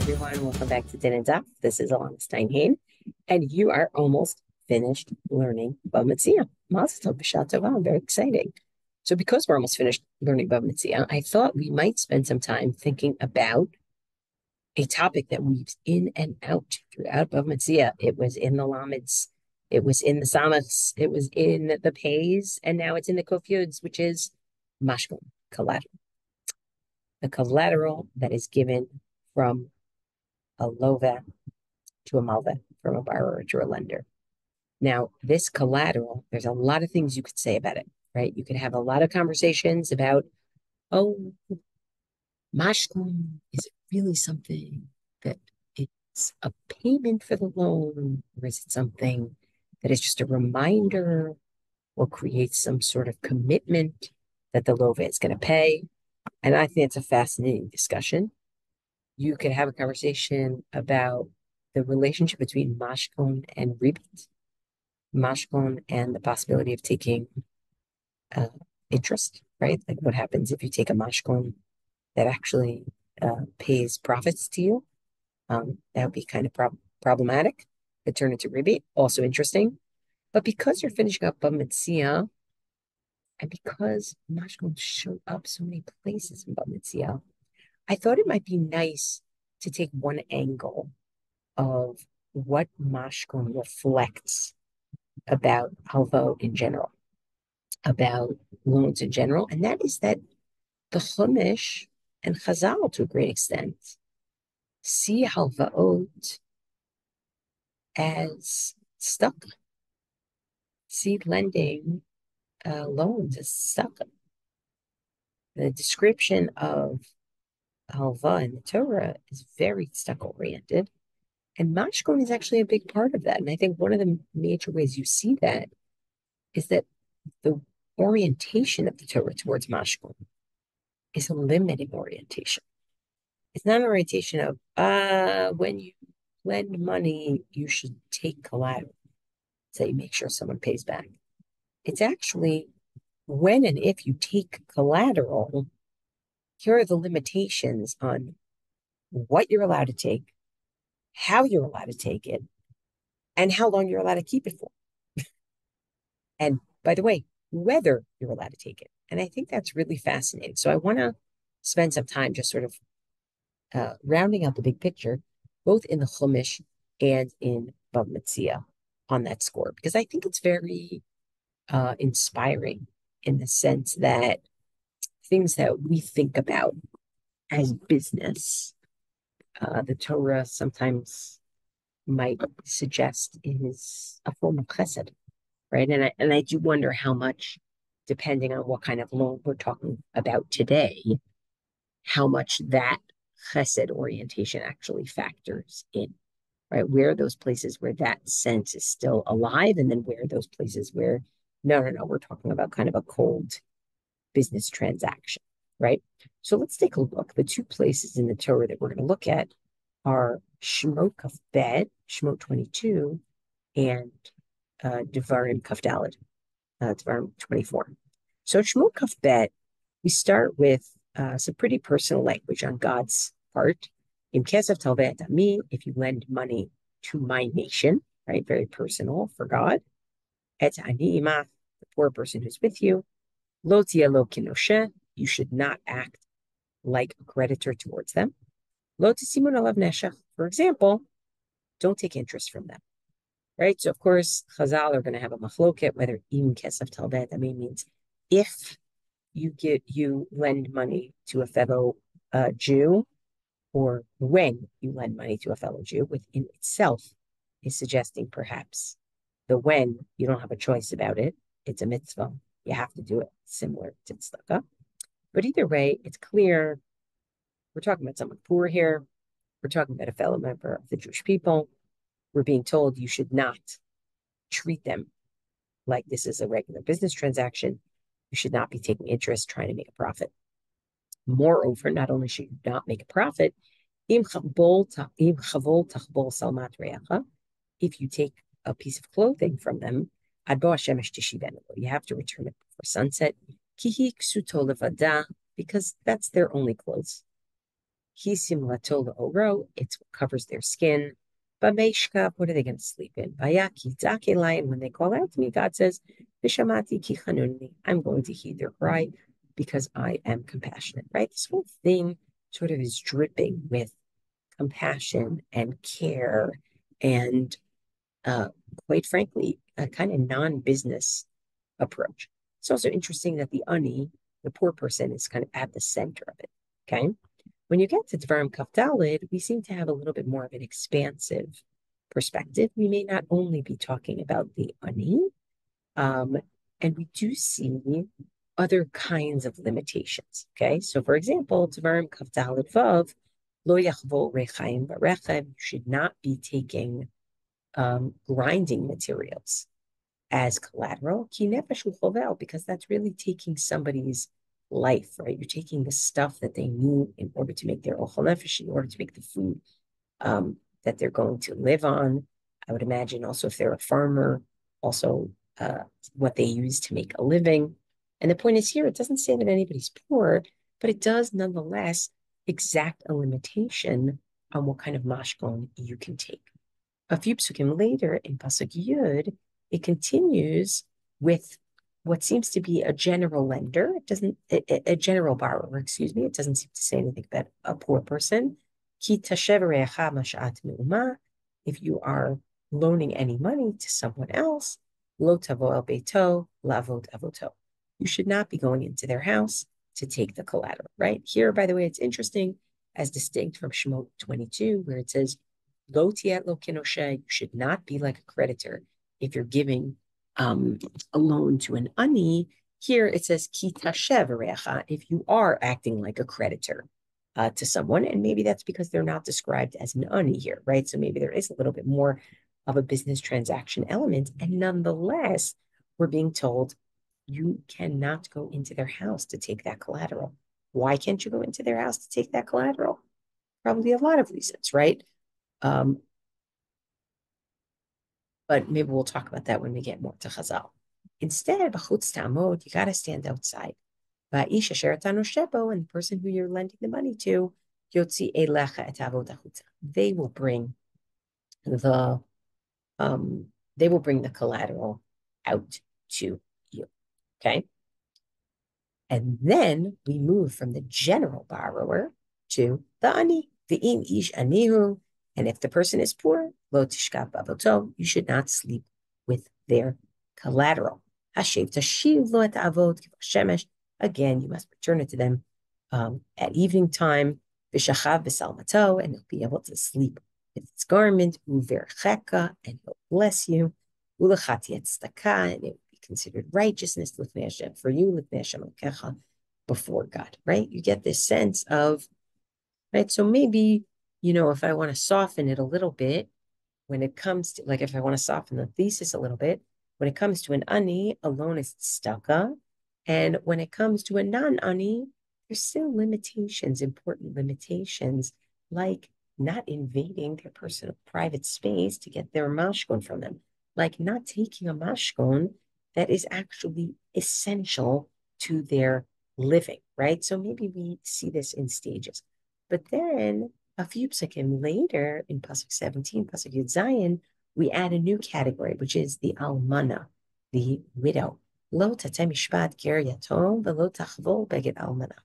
everyone. Welcome back to dinanddaf. This is Elana Stein Hain, and you are almost finished learning Bava Metzia. Mazel tov, b'shah tova, very exciting. So because we're almost finished learning Bava Metzia, I thought we might spend some time thinking about a topic that weaves in and out throughout Bava Metzia. It was in the Lamids, it was in the Samachs, it was in the Pays, and now it's in the Kofyuds, which is Mashkon, collateral. The collateral that is given from a lova to a malva, from a borrower to a lender. Now, this collateral, there's a lot of things you could say about it, right? You could have a lot of conversations about, oh, Mashkon, is it really something that it's a payment for the loan, or is it something that is just a reminder or creates some sort of commitment that the lova is going to pay? And I think it's a fascinating discussion. You could have a conversation about the relationship between Mashkon and Ribit, Mashkon and the possibility of taking interest, right? Like what happens if you take a Mashkon that actually pays profits to you? That would be kind of problematic. Could turn into Ribit, also interesting. But because you're finishing up Bava Metzia, and because Mashkon show up so many places in Bava Metzia, I thought it might be nice to take one angle of what Mashkon reflects about halakha in general, about loans in general, and that is that the Chumash and Chazal, to a great extent, see halakot as stuck, see lending loans as stuck. The description of halakha in the Torah is very stuck oriented. And Mashkon is actually a big part of that. And I think one of the major ways you see that is that the orientation of the Torah towards Mashkon is a limiting orientation. It's not an orientation of when you lend money, you should take collateral so you make sure someone pays back. It's actually when and if you take collateral, here are the limitations on what you're allowed to take, how you're allowed to take it, and how long you're allowed to keep it for. And by the way, whether you're allowed to take it. And I think that's really fascinating. So I want to spend some time just sort of rounding out the big picture, both in the Chumash and in Bava Metzia on that score, because I think it's very inspiring in the sense that things that we think about as business, the Torah sometimes might suggest is a form of chesed, right? And I do wonder how much, depending on what kind of loan we're talking about today, how much that chesed orientation actually factors in, right? Where are those places where that sense is still alive, and then where are those places where no, we're talking about kind of a cold business transaction, right? So let's take a look. The two places in the Torah that we're going to look at are Shemot Kaf Bet, Shemot 22, and Devarim Kaf Daled, Devarim 24. So Shemot Kaf Bet, we start with some pretty personal language on God's part. In Kesef Talvet Ami, if you lend money to my nation, right? Very personal for God. Et Ani Imach, the poor person who's with you. Lo tia lo kinoshe, you should not act like a creditor towards them. Lo tisimun alav neshach, for example, don't take interest from them, right? So of course, Chazal are going to have a machloket whether im kesef talvet means if you lend money to a fellow Jew, or when you lend money to a fellow Jew, within itself is suggesting perhaps the when you don't have a choice about it. It's a mitzvah. You have to do it, similar to tzedakah. But either way, it's clear we're talking about someone poor here. We're talking about a fellow member of the Jewish people. We're being told you should not treat them like this is a regular business transaction. You should not be taking interest trying to make a profit. Moreover, not only should you not make a profit, if you take a piece of clothing from them, you have to return it before sunset, because that's their only clothes. Kisim latola oro, it's what covers their skin. Bameshka, what are they going to sleep in? Bayaki dake lion, when they call out to me, God says, Vishamati ki chanunni, I'm going to heed their cry because I am compassionate, right? This whole thing sort of is dripping with compassion and care and quite frankly, a kind of non-business approach. It's also interesting that the ani, the poor person, is kind of at the center of it. Okay. When you get to Dvarim Kaf Daled, we seem to have a little bit more of an expansive perspective. We may not only be talking about the ani, um, and we do see other kinds of limitations. Okay. So, for example, Dvarim Kaf Daled Vav, Lo Yachvo Rechaim Barechem, you should not be taking grinding materials as collateral, because that's really taking somebody's life, right? You're taking the stuff that they need in order to make their ochel nefesh, in order to make the food that they're going to live on. I would imagine also if they're a farmer, also what they use to make a living. And the point is here, it doesn't say that anybody's poor, but it does nonetheless exact a limitation on what kind of mashkon you can take. A few psukim later in Pasuk Yud, it continues with what seems to be a general lender. It doesn't, a general borrower, excuse me. It doesn't seem to say anything about a poor person. Ki tashev re'acha mashat me'uma. If you are loaning any money to someone else, lo tavo el beito, lavot avoto. You should not be going into their house to take the collateral, right? Here, by the way, it's interesting, as distinct from Shemot 22, where it says, Lo tiat lo kinoshe, you should not be like a creditor if you're giving a loan to an ani. Here it says ki tashev recha, if you are acting like a creditor to someone, and maybe that's because they're not described as an ani here, right? So maybe there is a little bit more of a business transaction element, and nonetheless, we're being told you cannot go into their house to take that collateral. Why can't you go into their house to take that collateral? Probably a lot of reasons, right? But maybe we'll talk about that when we get more to Chazal. Instead, b'chutz ta'amod, you got to stand outside. Ba'isha sheratanu shebo, and the person who you're lending the money to, yotzi elecha et avod achutza. They will bring the collateral out to you. Okay. And then we move from the general borrower to the ani, the in ish anihu. And if the person is poor, lo tishkab bavoto, you should not sleep with their collateral. Hashev tashiv lo et avod shemesh. Again, you must return it to them at evening time. V'shachav b'salmato, and they'll be able to sleep with its garment. Uvercheka, and he'll bless you. Ulachati et tzedakah, and it considered righteousness for you before God, right? You get this sense of, right? So maybe, if I want to soften it a little bit, when it comes to, like, if I want to soften the thesis a little bit, when it comes to an ani, alone is tzedakah. And when it comes to a non-ani, there's still limitations, important limitations, like not invading their personal private space to get their mashkon from them, like not taking a mashkon that is actually essential to their living, right? So maybe we see this in stages. But then a few psukim later, in Pasuk 17, Pasuk Yud Zayin, we add a new category, which is the almana, the widow. Lo tateh mishpat ger yatom v'lo tachvol beged almana.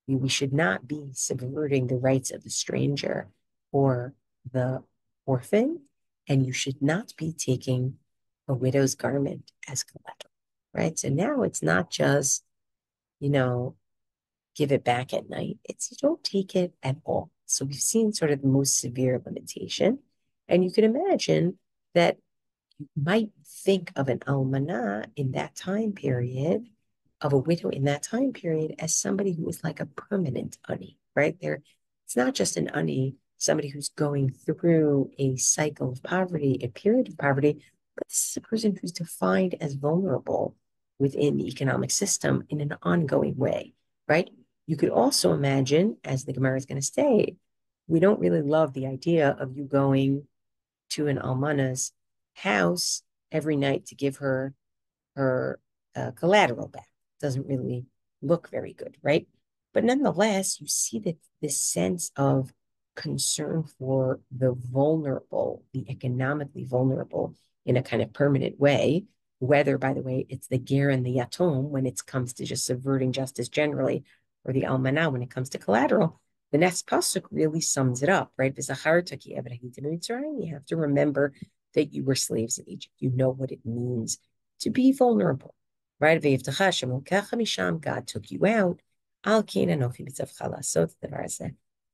We should not be subverting the rights of the stranger or the orphan, and you should not be taking a widow's garment as collateral, right? So now it's not just, give it back at night. It's you don't take it at all. So we've seen sort of the most severe limitation. And you can imagine that you might think of an almanah in that time period, of a widow in that time period, as somebody who is like a permanent ani, right? It's not just an ani, somebody who's going through a cycle of poverty, a period of poverty, but this is a person who's defined as vulnerable within the economic system in an ongoing way, right? You could also imagine, as the Gemara is going to say, we don't really love the idea of you going to an almana's house every night to give her collateral back. Doesn't really look very good, right? But nonetheless, you see that this sense of concern for the vulnerable, the economically vulnerable in a kind of permanent way, whether, by the way, it's the ger and the yatom when it comes to just subverting justice generally, or the almanah when it comes to collateral. The next pasuk really sums it up, right? You have to remember that you were slaves in Egypt. You know what it means to be vulnerable, right? God took you out.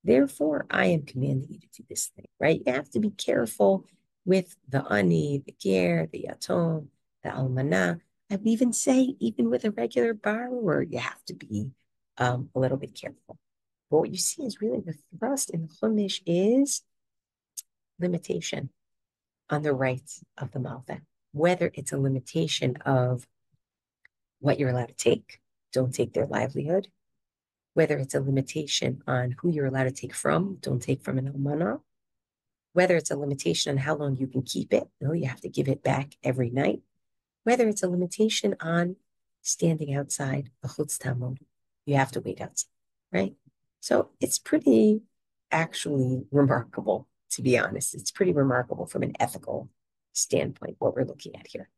Therefore, I am commanding you to do this thing, right? You have to be careful with the ani, the ger, the yatom, the almanah. I would even say, even with a regular borrower, you have to be a little bit careful. But what you see is really the thrust in the Chumash is limitation on the rights of the Malveh, whether it's a limitation of what you're allowed to take, don't take their livelihood, whether it's a limitation on who you're allowed to take from, don't take from an almanah, whether it's a limitation on how long you can keep it, no, you have to give it back every night, whether it's a limitation on standing outside a chutz tamod, you have to wait outside, right? So it's pretty actually remarkable, to be honest. It's pretty remarkable from an ethical standpoint, what we're looking at here.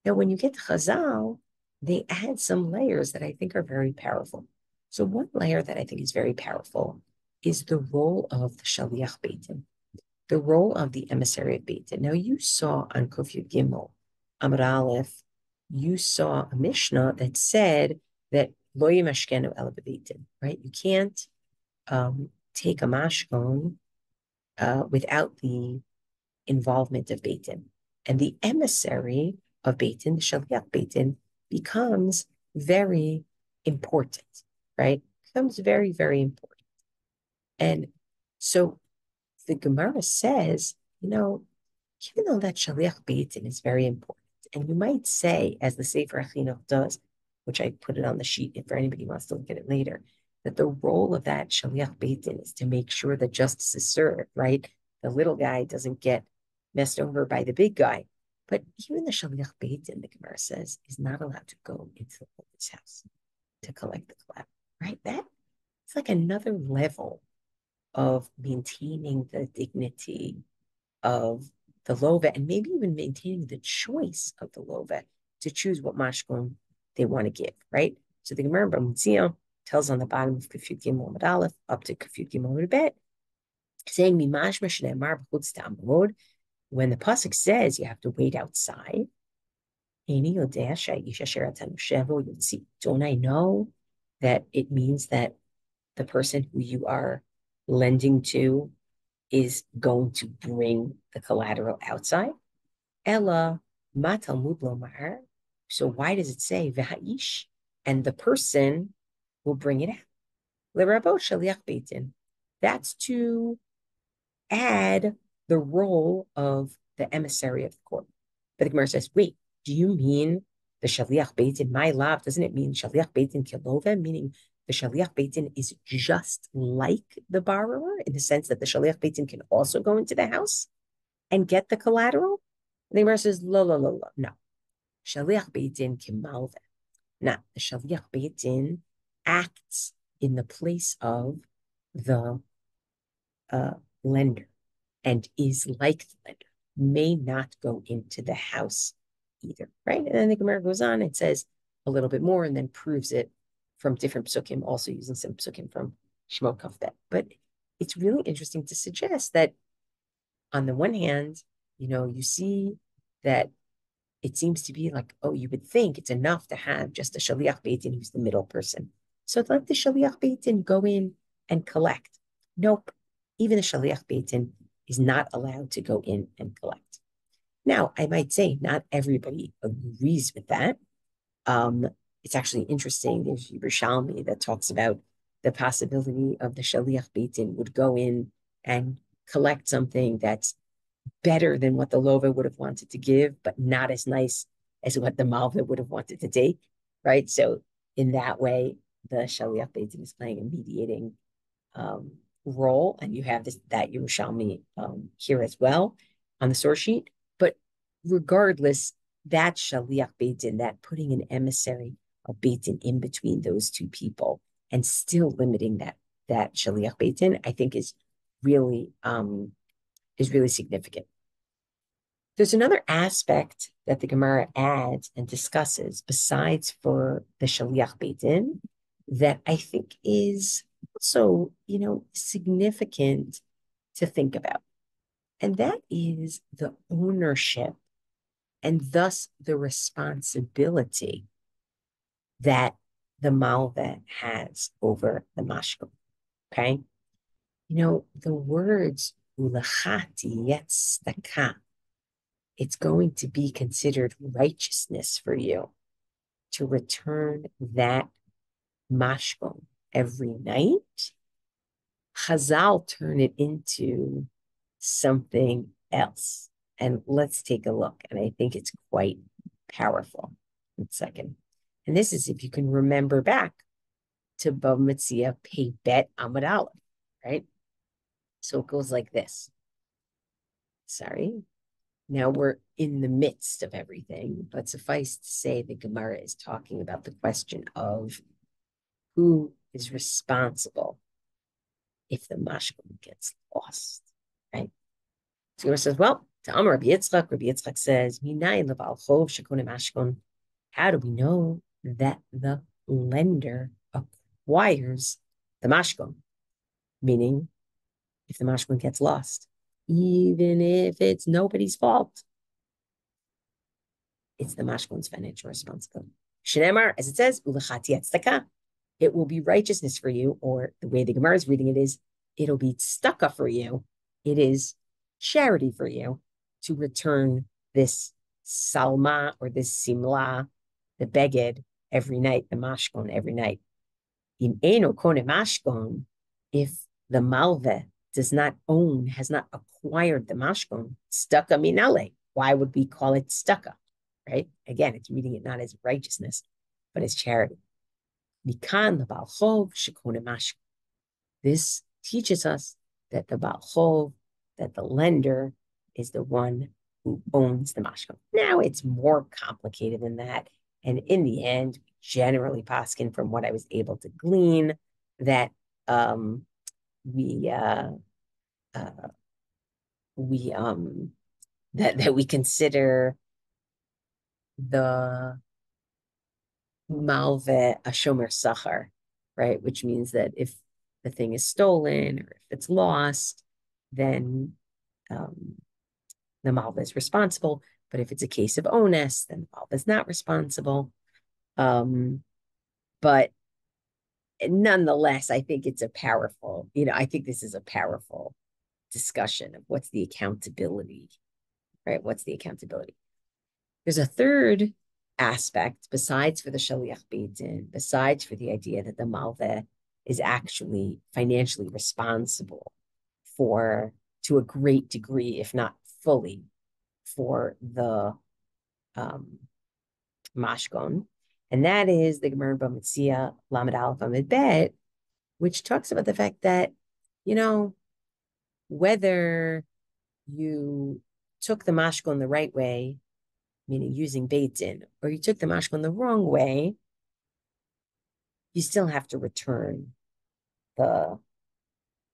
Now, when you get to Chazal, they add some layers that I think are very powerful. So one layer that I think is very powerful is the role of the Shaliach Beitin, the role of the emissary of Beitin. Now, you saw on Kuf Yud Gimel, Amud Aleph, you saw a Mishnah that said that Lo Yimashkenu Ela B'Beitin, right? You can't take a Mashkon without the involvement of Beitin. And the emissary of Beitin, the Shaliach Beitin, becomes very important, right? Becomes very, very important. And so the Gemara says, even though that Shaliach Beitin is very important, and you might say, as the Sefer HaChinuch does, which I put it on the sheet if anybody wants to look at it later, that the role of that Shaliach Beitin is to make sure that justice is served, right? The little guy doesn't get messed over by the big guy. But even the Shaliach Beitin, the Gemara says, is not allowed to go into the house to collect the collateral, right? That it's like another level of maintaining the dignity of the lova and maybe even maintaining the choice of the lova to choose what mashkon they want to give, right? So the Gemara Bava Metzia tells on the bottom of Kuf Yud Gimel Amud Aleph up to Kuf Yud Gimel Amud Bet, saying Mimashma Shneimar B'chutz Tamod, when the pasuk says you have to wait outside, don't I know that it means that the person who you are lending to is going to bring the collateral outside? Ella matalmud lomar. So why does it say v'ha'ish? And the person will bring it out. L'rabot shaliach beitin. That's to add the role of the emissary of the court. But the Gemara says, wait, do you mean the shaliach beitin, my love? Doesn't it mean shaliach beitin kilova, meaning the shaliach beitin is just like the borrower in the sense that the shaliach beitin can also go into the house and get the collateral? The Gemara says, lo, no. Shaliach beitin kimalve. Now, the shaliach beitin acts in the place of the lender and is like the lender, may not go into the house either, right? And then the Gemara goes on and says a little bit more and then proves it from different psukim, also using some psukim from Shemot Kafbet. But it's really interesting to suggest that on the one hand, you see that it seems to be like, oh, you would think it's enough to have just a shaliach beitin who's the middle person. So let the shaliach beitin go in and collect. Nope. Even the shaliach beitin is not allowed to go in and collect. Now, I might say not everybody agrees with that. It's actually interesting. There's Yerushalmi that talks about the possibility of the shaliach beitin would go in and collect something that's better than what the lova would have wanted to give, but not as nice as what the malva would have wanted to take, right? So in that way, the shaliach beitin is playing a mediating role, and you have that Yerushalmi here as well on the source sheet. But regardless, that shaliach beitin, that putting an emissary of beitin in between those two people, and still limiting that shaliach beit din, I think is really significant. There's another aspect that the Gemara adds and discusses besides for the shaliach beit din that I think is also, significant to think about. And that is the ownership and thus the responsibility that the malveh has over the mashkon. Okay? The words ulachati tzedakah, it's going to be considered righteousness for you to return that mashkon every night. Chazal turn it into something else. And let's take a look. And I think it's quite powerful. One second. And this is if you can remember back to Bava Metzia Pei Bet Amud Aleph, right? So it goes like this. Sorry. Now we're in the midst of everything, but suffice to say the Gemara is talking about the question of who is responsible if the mashkon gets lost, right? So Gemara says, well, to Amar Rabbi Yitzchak says, Minayin leval chov shekone mashkon. How do we know that the lender acquires the mashkon? Meaning, if the mashkon gets lost, even if it's nobody's fault, it's the mashkon's financial responsibility. Shneimar, as it says, ulachati tzedakah, it will be righteousness for you, or the way the Gemara is reading it is, it'll be tzedakah for you. It is charity for you to return this salma or this simla, the beged, every night, the mashkon every night. In eno kone mashkon, if the malveh does not own, has not acquired the mashkon, tzedakah minale. Why would we call it tzedakah? Right? Again, it's reading it not as righteousness, but as charity. Mikan lebal chov shekone mashkon. This teaches us that the bal chov, that the lender, is the one who owns the mashkon. Now it's more complicated than that, and in the end, generally paskin, from what I was able to glean, that we consider the malveh a shomer sachar, right? Which means that if the thing is stolen or if it's lost, then the malveh is responsible. But if it's a case of onus, then the malveh is not responsible. But nonetheless, I think it's a powerful, I think this is a powerful discussion of what's the accountability, right? What's the accountability? There's a third aspect besides for the shaliach beit din, besides for the idea that the malveh is actually financially responsible to a great degree, if not fully, for the mashkon. And that is the Gemara Bava Metzia Lamed Aleph Amud Bet, which talks about the fact that, whether you took the mashkon the right way, meaning using beit din, or you took the mashkon the wrong way, you still have to return the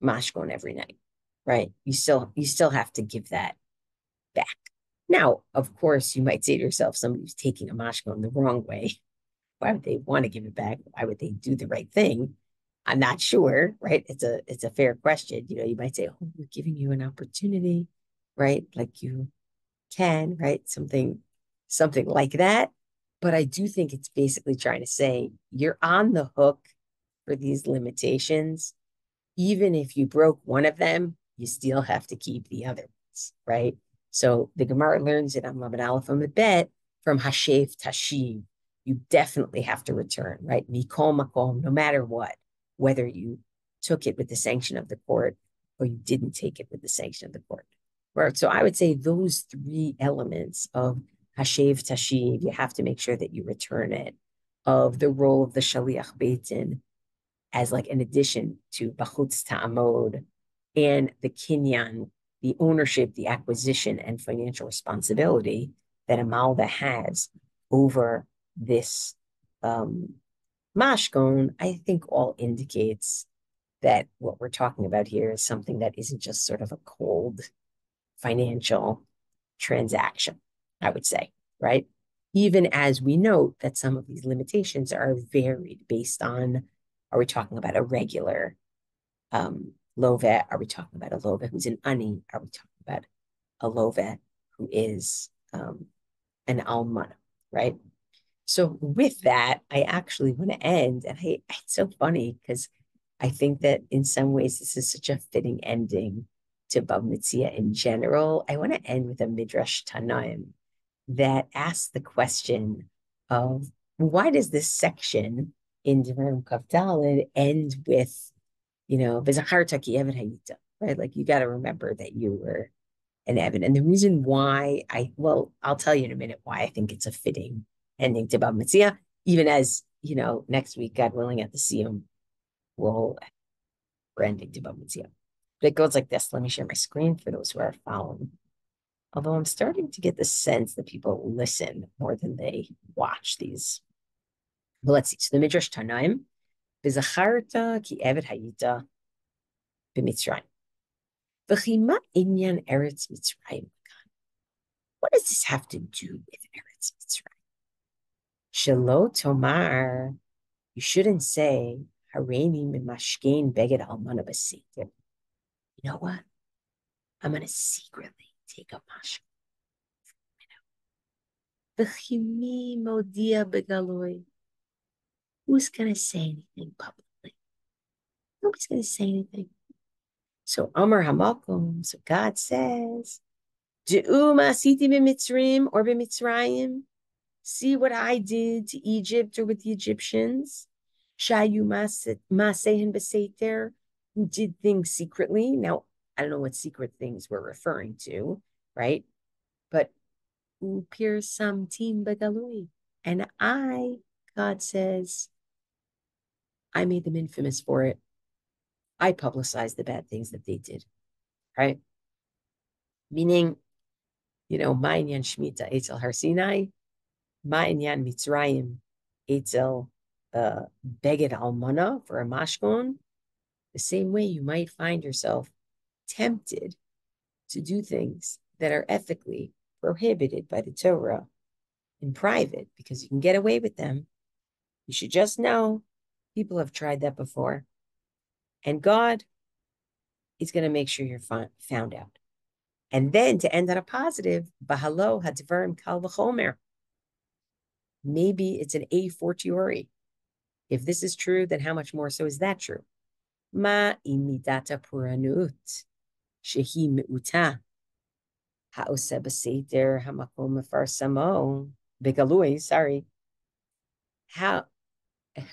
mashkon every night, right? You still have to give that back. Now, of course, you might say to yourself, somebody who's taking a mashkon the wrong way, why would they want to give it back? Why would they do the right thing? I'm not sure, right? It's a fair question. You might say, oh, we're giving you an opportunity, right? Like you can, right? Something like that. But I do think it's basically trying to say you're on the hook for these limitations. Even if you broke one of them, you still have to keep the other ones, right? So the Gemara learns it on Lamed Aleph Amud Bet from Hashev Tashiv. You definitely have to return, right? Mikol makom, no matter what, whether you took it with the sanction of the court or you didn't take it with the sanction of the court. Right? So I would say those three elements of Hashev Tashiv, you have to make sure that you return it, of the role of the Shaliach Beit Din as like an addition to Bachutz Ta'amod, and the Kinyan, the ownership, the acquisition, and financial responsibility that a malveh has over this Mashkon, I think, all indicates that what we're talking about here is something that isn't just sort of a cold financial transaction, I would say, right? Even as we note that some of these limitations are varied based on, are we talking about a regular lovet? Are we talking about a lovet who's an ani? Are we talking about a lovet who is an almana, right? So with that, I actually want to end, and it's so funny because I think that in some ways this is such a fitting ending to Bava Metzia in general. I want to end with a Midrash Tanaim that asks the question of why does this section in Devarim Kaf Daled end with, V'zacharta ki eved hayita, right? Like you got to remember that you were an Eved. And the reason why I'll tell you in a minute why I think it's a fitting ending to Bava Metzia, even as, next week, God willing, at the Siyum, we'll ending to Bava Metzia. But it goes like this. Let me share my screen for those who are following. Although I'm starting to get the sense that people listen more than they watch these. But let's see. So the Midrash Tanaim, V'zacharta ki eved hayita b'Mitzrayim. V'chima inyan eretz Mitzrayim. What does this have to do with eretz Mitzrayim? Shelo tomar, you shouldn't say, Hareini min mashkein beged almana b'seiter. You know what? I'm going to secretly take a mashkon. V'chimi modia begaloy. Who's going to say anything publicly? Nobody's going to say anything. So Amar Hamakom, so God says, Je'u ma'asiti b'mitzrim or b'mitzrayim. See what I did to Egypt or with the Egyptians. Shayu ma'asehen b'seiter, who did things secretly. Now, I don't know what secret things we're referring to, right? But some team begalui. And God says, I made them infamous for it. I publicized the bad things that they did, right? Meaning, Ma'inyan Shemitah Eitzel Har Sinai, Ma'inyan Mitzrayim Eitzel Beged Almana for a Mashkon. The same way you might find yourself tempted to do things that are ethically prohibited by the Torah in private because you can get away with them. You should just know people have tried that before. And God is going to make sure you're found out. And then to end on a positive, Bahalo Hadvarim Kal V'chomer. Maybe it's an a fortiori. If this is true, then how much more so is that true? Ma imidata puranut shehi meuta ha'oseh b'seiter hamakom mefarsamo begalui. Sorry. How? And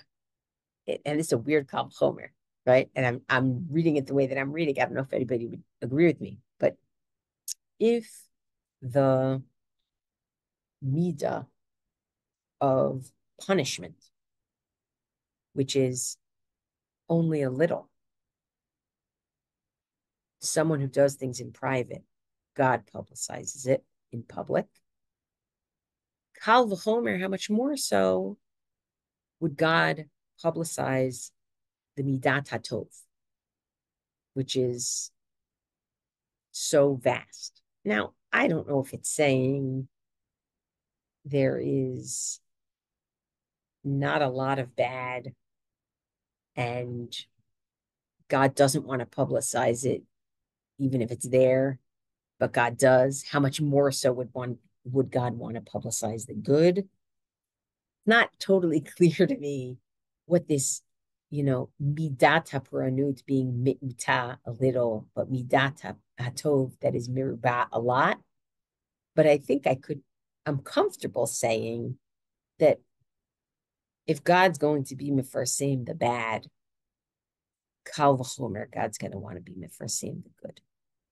it's a weird Kal V'chomer, right? And I'm reading it the way that I'm reading. I don't know if anybody would agree with me, but if the midah of punishment, which is only a little, someone who does things in private, God publicizes it in public. Kal v'chomer, how much more so would God publicize the midat hatov, which is so vast? Now, I don't know if it's saying there is not a lot of bad and God doesn't want to publicize it, even if it's there, but God does. How much more so would God want to publicize the good? Not totally clear to me what this, midat hapuranut being mi'uta a little, but midat hatov that is miruba a lot. But I think I'm comfortable saying that if God's going to be mefarsim the bad, kal v'chomer, God's going to want to be mefarsim the good,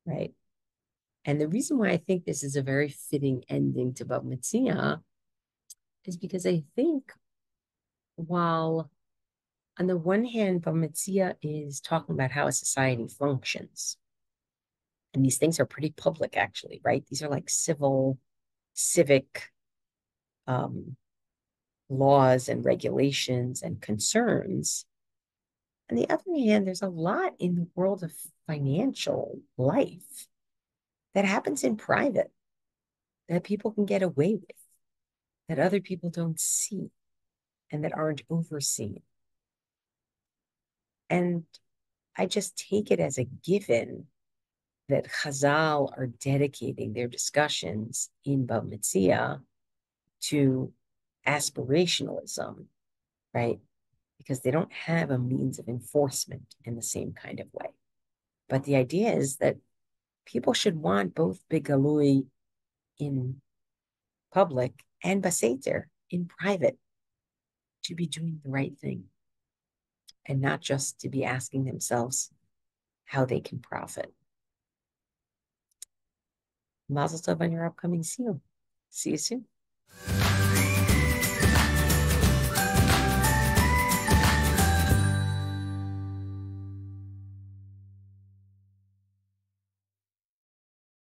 right? And the reason why I think this is a very fitting ending to Bava Metzia is because I think while on the one hand, Bava Metzia is talking about how a society functions, and these things are pretty public actually, right? These are like civic laws and regulations and concerns. On the other hand, there's a lot in the world of financial life that happens in private that people can get away with, that other people don't see and that aren't overseen. And I just take it as a given that Chazal are dedicating their discussions in Bava Metzia to aspirationalism, right? Because they don't have a means of enforcement in the same kind of way. But the idea is that people should want both Bigalui in public and Baseter in private to be doing the right thing and not just to be asking themselves how they can profit. Mazel tov on your upcoming shiur. See you soon.